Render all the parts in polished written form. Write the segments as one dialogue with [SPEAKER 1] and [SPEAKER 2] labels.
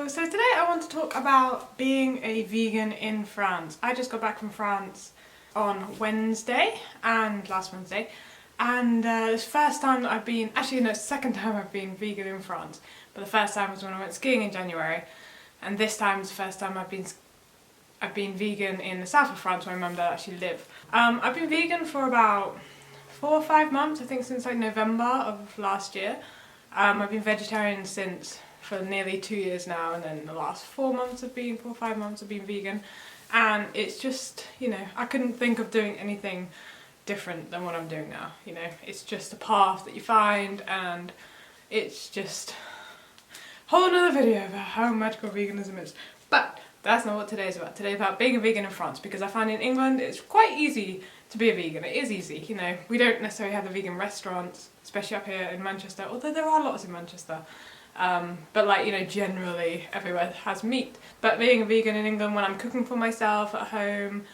[SPEAKER 1] So today I want to talk about being a vegan in France. I just got back from France on Wednesday and last Wednesday, and it's the first time that I've been, actually no, it's the second time I've been vegan in France, but the first time was when I went skiing in January, and this time is the first time I've been vegan in the south of France where my mum and dad actually live. I've been vegan for about 4 or 5 months, I think since like November of last year. I've been vegetarian for nearly 2 years now, and then the last 4 or 5 months have been vegan, and it's just, you know, I couldn't think of doing anything different than what I'm doing now. You know, it's just a path that you find, and it's just a whole nother video about how magical veganism is. But that's not what today's about. Today's about being a vegan in France, because I find in England it's quite easy to be a vegan. It is easy, you know. We don't necessarily have the vegan restaurants, especially up here in Manchester, although there are lots in Manchester. But like, you know, generally everywhere has meat. But being a vegan in England, when I'm cooking for myself at home,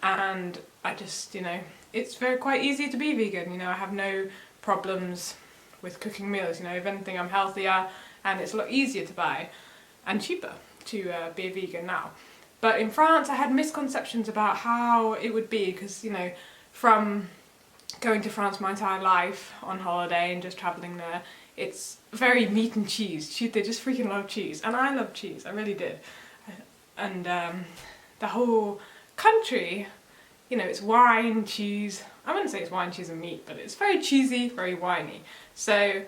[SPEAKER 1] and I just, you know, it's quite easy to be vegan. You know, I have no problems with cooking meals. You know, if anything, I'm healthier, and it's a lot easier to buy and cheaper to be a vegan now. But in France I had misconceptions about how it would be, because, you know, from going to France my entire life on holiday and just travelling there, it's very meat and cheese. They just freaking love cheese, and I love cheese, I really did. And the whole country, you know, it's wine, cheese. I wouldn't say it's wine, cheese and meat, but it's very cheesy, very winey. So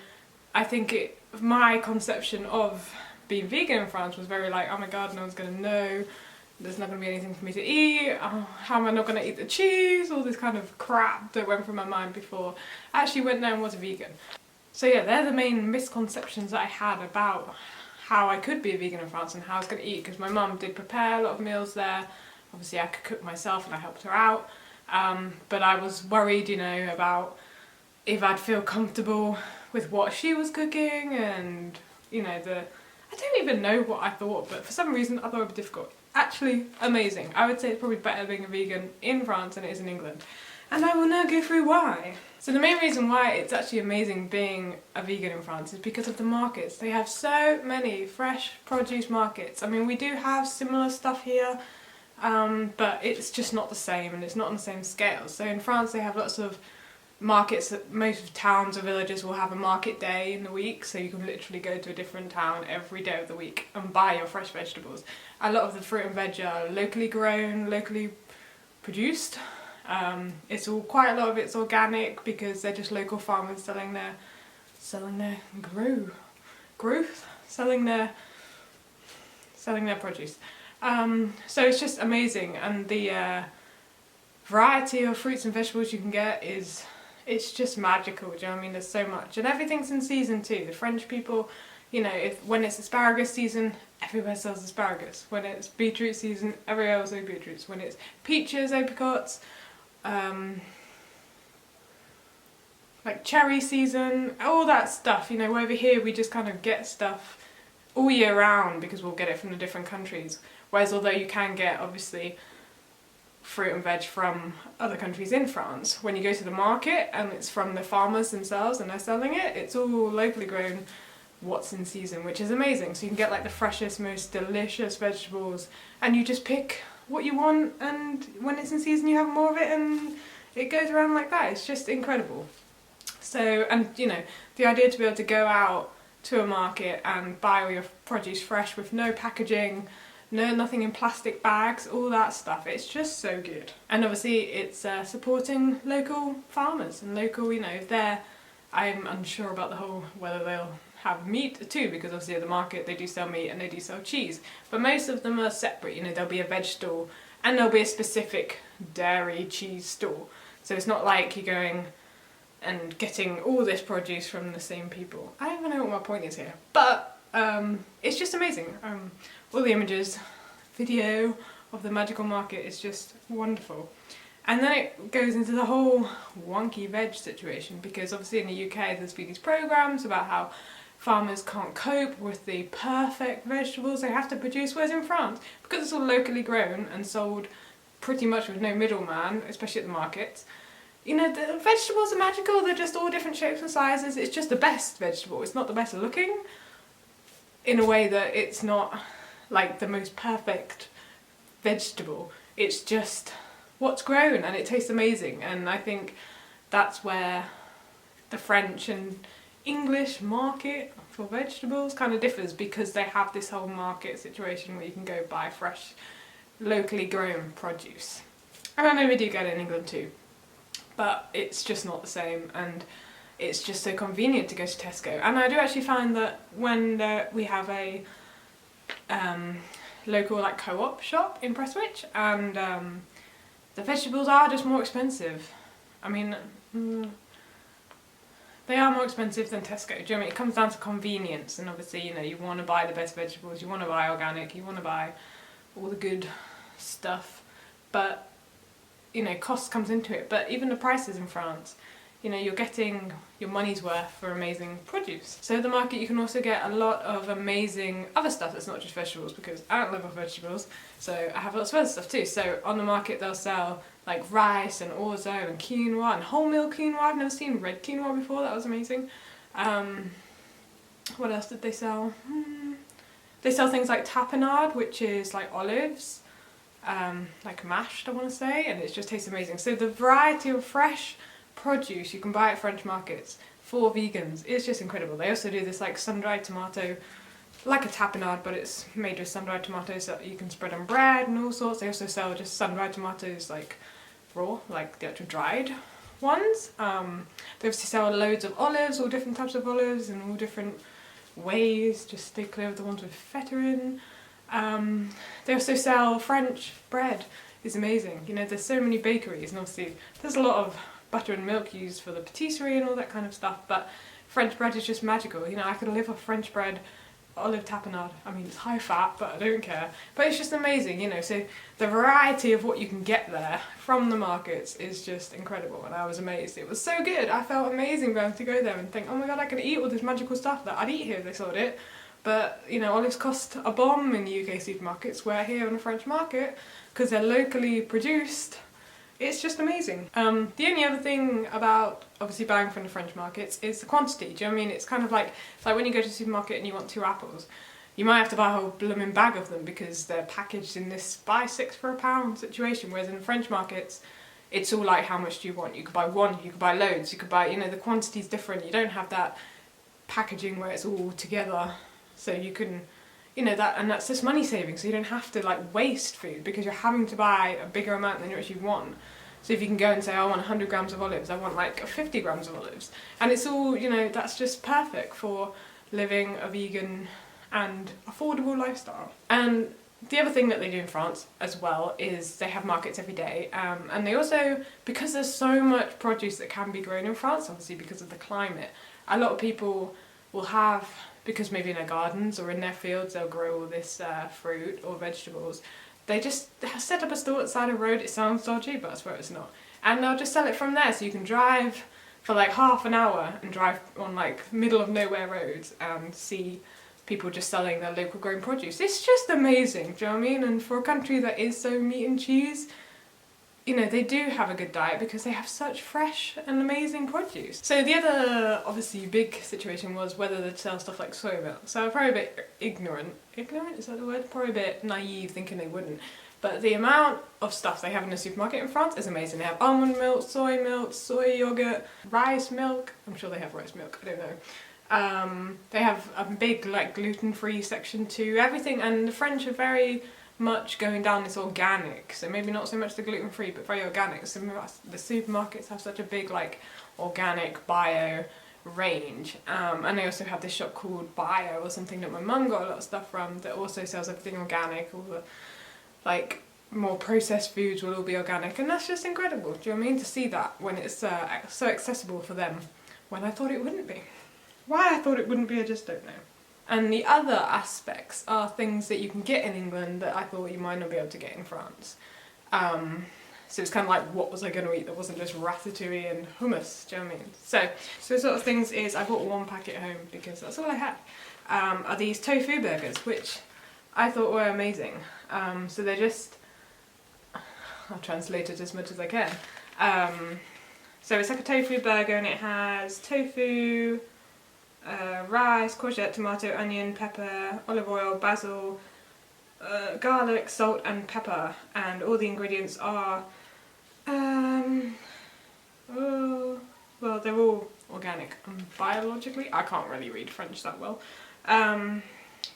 [SPEAKER 1] I think my conception of being vegan in France was very like, oh my god, no one's gonna know, there's not going to be anything for me to eat, oh, how am I not going to eat the cheese, all this kind of crap that went through my mind before I actually went there and was a vegan. So yeah, they're the main misconceptions that I had about how I could be a vegan in France and how I was going to eat, because my mum did prepare a lot of meals there. Obviously I could cook myself and I helped her out, but I was worried, you know, about if I'd feel comfortable with what she was cooking, and, you know, I don't even know what I thought, but for some reason I thought it would be difficult. Actually amazing. I would say it's probably better being a vegan in France than it is in England. And I will now go through why. So the main reason why it's actually amazing being a vegan in France is because of the markets. They have so many fresh produce markets. I mean, we do have similar stuff here, but it's just not the same, and it's not on the same scale. So in France they have lots of markets. That most towns or villages will have a market day in the week, so you can literally go to a different town every day of the week and buy your fresh vegetables. A lot of the fruit and veg are locally grown, locally produced. Quite a lot of it's organic, because they're just local farmers selling their produce. So it's just amazing, and the variety of fruits and vegetables you can get it's just magical. Do you know what I mean? There's so much, and everything's in season too. The French people, you know, when it's asparagus season, everywhere sells asparagus. When it's beetroot season, everywhere will sell beetroots. When it's peaches, apricots, like cherry season, all that stuff, you know, over here we just kind of get stuff all year round because we'll get it from the different countries. Whereas although you can get, obviously, fruit and veg from other countries in France, when you go to the market and it's from the farmers themselves and they're selling it, it's all locally grown, what's in season, which is amazing. So you can get like the freshest, most delicious vegetables, and you just pick what you want, and when it's in season you have more of it, and it goes around like that. It's just incredible. So, and you know, the idea to be able to go out to a market and buy all your produce fresh with no packaging, nothing in plastic bags, all that stuff, it's just so good. And obviously it's supporting local farmers and local, you know, I'm unsure about the whole whether they'll have meat too, because obviously at the market they do sell meat and they do sell cheese, but most of them are separate. You know, there'll be a veg stall and there'll be a specific dairy cheese stall, so it's not like you're going and getting all this produce from the same people. I don't even know what my point is here, but it's just amazing. All the images, video of the magical market is just wonderful. And then it goes into the whole wonky veg situation, because obviously in the UK there's been these programmes about how farmers can't cope with the perfect vegetables they have to produce, whereas in France, because it's all locally grown and sold pretty much with no middleman, especially at the markets, you know, the vegetables are magical. They're just all different shapes and sizes. It's just the best vegetable. It's not the best looking, in a way that it's not like the most perfect vegetable. It's just what's grown and it tastes amazing, and I think that's where the French and English market for vegetables kind of differs, because they have this whole market situation where you can go buy fresh, locally grown produce. And I know we do get it in England too, but it's just not the same, and it's just so convenient to go to Tesco. And I do actually find that when we have a local like co-op shop in Prestwich, and the vegetables are just more expensive. I mean, they are more expensive than Tesco. Do you know what I mean? It comes down to convenience, and obviously, you know, you want to buy the best vegetables, you want to buy organic, you want to buy all the good stuff, but, you know, cost comes into it. But even the prices in France, you know, you're getting your money's worth for amazing produce. So at the market you can also get a lot of amazing other stuff that's not just vegetables, because I don't live off vegetables, so I have lots of other stuff too. So on the market they'll sell like rice and orzo and quinoa and wholemeal quinoa. I've never seen red quinoa before, that was amazing. What else did they sell? They sell things like tapenade, which is like olives, like mashed I want to say, and it just tastes amazing. So the variety of fresh produce you can buy at French markets for vegans is just incredible. They also do this like sun-dried tomato, like a tapenade, but it's made with sun-dried tomatoes that you can spread on bread and all sorts. They also sell just sun-dried tomatoes like raw, like the actual dried ones. They obviously sell loads of olives, all different types of olives in all different ways. Just stay clear of the ones with feta in. They also sell French bread. It's amazing. You know, there's so many bakeries, and obviously there's a lot of butter and milk used for the patisserie and all that kind of stuff, but French bread is just magical. You know, I could live off French bread, olive tapenade. I mean, it's high fat, but I don't care. But it's just amazing, you know, so the variety of what you can get there from the markets is just incredible, and I was amazed. It was so good. I felt amazing being able to go there and think, oh my god, I could eat all this magical stuff that I'd eat here if they sold it. But, you know, olives cost a bomb in the UK supermarkets, where here on the French market, because they're locally produced, it's just amazing. The only other thing about obviously buying from the French markets is the quantity. Do you know what I mean? It's kind of like, it's like when you go to the supermarket and you want 2 apples, you might have to buy a whole blooming bag of them because they're packaged in this buy 6 for a pound situation, whereas in the French markets it's all like, how much do you want? You could buy 1, you could buy loads, you could buy, you know, the quantity's different. You don't have that packaging where it's all together, so you can, you know, that, and that's just money saving, so you don't have to like waste food because you're having to buy a bigger amount than you actually want. So if you can go and say, I want 100 grams of olives, I want like 50 grams of olives, and it's all, you know, that's just perfect for living a vegan and affordable lifestyle. And the other thing that they do in France as well is they have markets every day, and they also, because there's so much produce that can be grown in France, obviously because of the climate, a lot of people will have, because maybe in their gardens or in their fields they'll grow all this fruit or vegetables, they just set up a store at the side of the road. It sounds dodgy, but I swear it's not. And they'll just sell it from there, so you can drive for like half an hour and drive on like middle of nowhere roads and see people just selling their local grown produce. It's just amazing, do you know what I mean? And for a country that is so meat and cheese, you know, they do have a good diet because they have such fresh and amazing produce. So the other, obviously, big situation was whether they'd sell stuff like soy milk. So I'm probably a bit ignorant. Ignorant, is that the word? Probably a bit naive thinking they wouldn't. But the amount of stuff they have in the supermarket in France is amazing. They have almond milk, soy yogurt, rice milk. I'm sure they have rice milk, I don't know. They have a big like gluten-free section too, everything, and the French are very much going down this organic, so maybe not so much the gluten-free but very organic. So the supermarkets have such a big like organic bio range, and they also have this shop called Bio or something that my mum got a lot of stuff from, that also sells everything organic. All the like more processed foods will all be organic, and that's just incredible. Do you know what I mean? To see that when it's so accessible for them, when I thought it wouldn't be. Why I thought it wouldn't be, I just don't know. And the other aspects are things that you can get in England that I thought you might not be able to get in France. So it's kind of like, what was I going to eat that wasn't just ratatouille and hummus, do you know what I mean? So sort of things is, I bought 1 packet home because that's all I had, are these tofu burgers, which I thought were amazing. So they're just, I'll translate it as much as I can. So it's like a tofu burger, and it has tofu, rice, courgette, tomato, onion, pepper, olive oil, basil, garlic, salt and pepper, and all the ingredients are well, they're all organic and biologically. I can't really read French that well.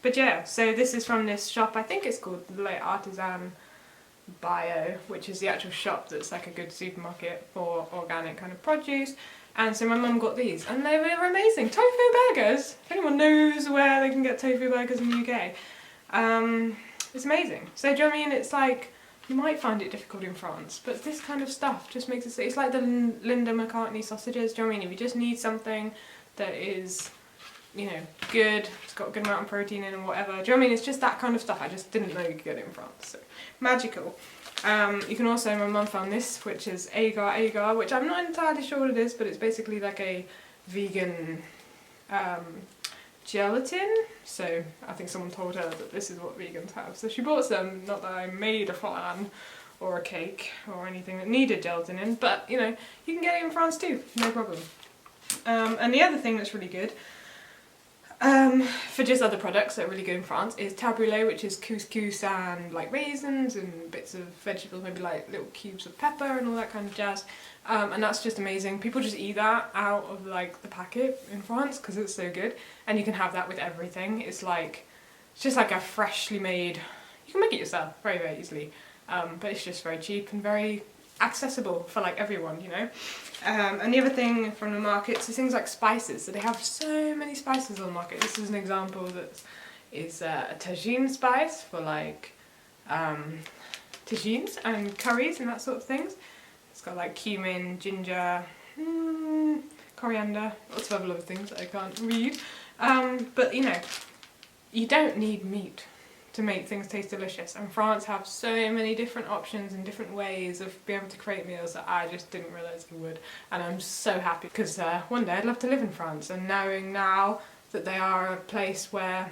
[SPEAKER 1] But yeah, so this is from this shop, I think it's called Le Artisan Bio, which is the actual shop that's like a good supermarket for organic kind of produce. And so my mum got these and they were amazing. Tofu burgers! If anyone knows where they can get tofu burgers in the UK, it's amazing. So do you know what I mean? It's like, you might find it difficult in France, but this kind of stuff just makes it, it's like the Linda McCartney sausages, do you know what I mean? If you just need something that is, you know, good, it's got a good amount of protein in and whatever, do you know what I mean? It's just that kind of stuff I just didn't know you could get it in France, so magical. You can also, my mum found this, which is agar, which I'm not entirely sure what it is, but it's basically like a vegan gelatin, so I think someone told her that this is what vegans have. So she bought some, not that I made a flan or a cake or anything that needed gelatin in, but you know, you can get it in France too, no problem. And the other thing that's really good, for just other products that are really good in France, is tabbouleh, which is couscous and like raisins and bits of vegetables, maybe like little cubes of pepper and all that kind of jazz. And that's just amazing. People just eat that out of like the packet in France because it's so good, and you can have that with everything. It's just like a freshly made, you can make it yourself very, very easily, but it's just very cheap and very accessible for like everyone, you know. And the other thing from the markets is things like spices. So they have so many spices on the market. This is an example that is a tagine spice for like tagines and curries and that sort of things. It's got like cumin, ginger, coriander, lots of other things that I can't read. But you know, you don't need meat to make things taste delicious, and France have so many different options and different ways of being able to create meals that I just didn't realise you would, and I'm so happy because one day I'd love to live in France, and knowing now that they are a place where,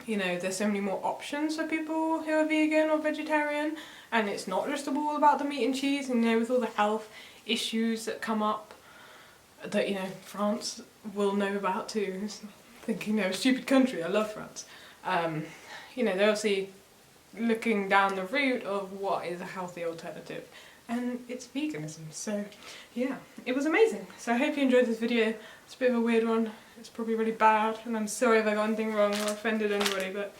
[SPEAKER 1] you know, there's so many more options for people who are vegan or vegetarian, and it's not just all about the meat and cheese, and you know, with all the health issues that come up that, you know, France will know about too. Thinking they're a stupid country, I love France. You know, they're obviously looking down the route of what is a healthy alternative, and it's veganism. So yeah, it was amazing. So I hope you enjoyed this video. It's a bit of a weird one, it's probably really bad, and I'm sorry if I got anything wrong or offended anybody, but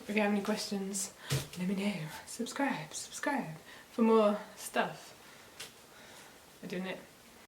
[SPEAKER 1] if you have any questions, let me know. Subscribe for more stuff. I'm doing it.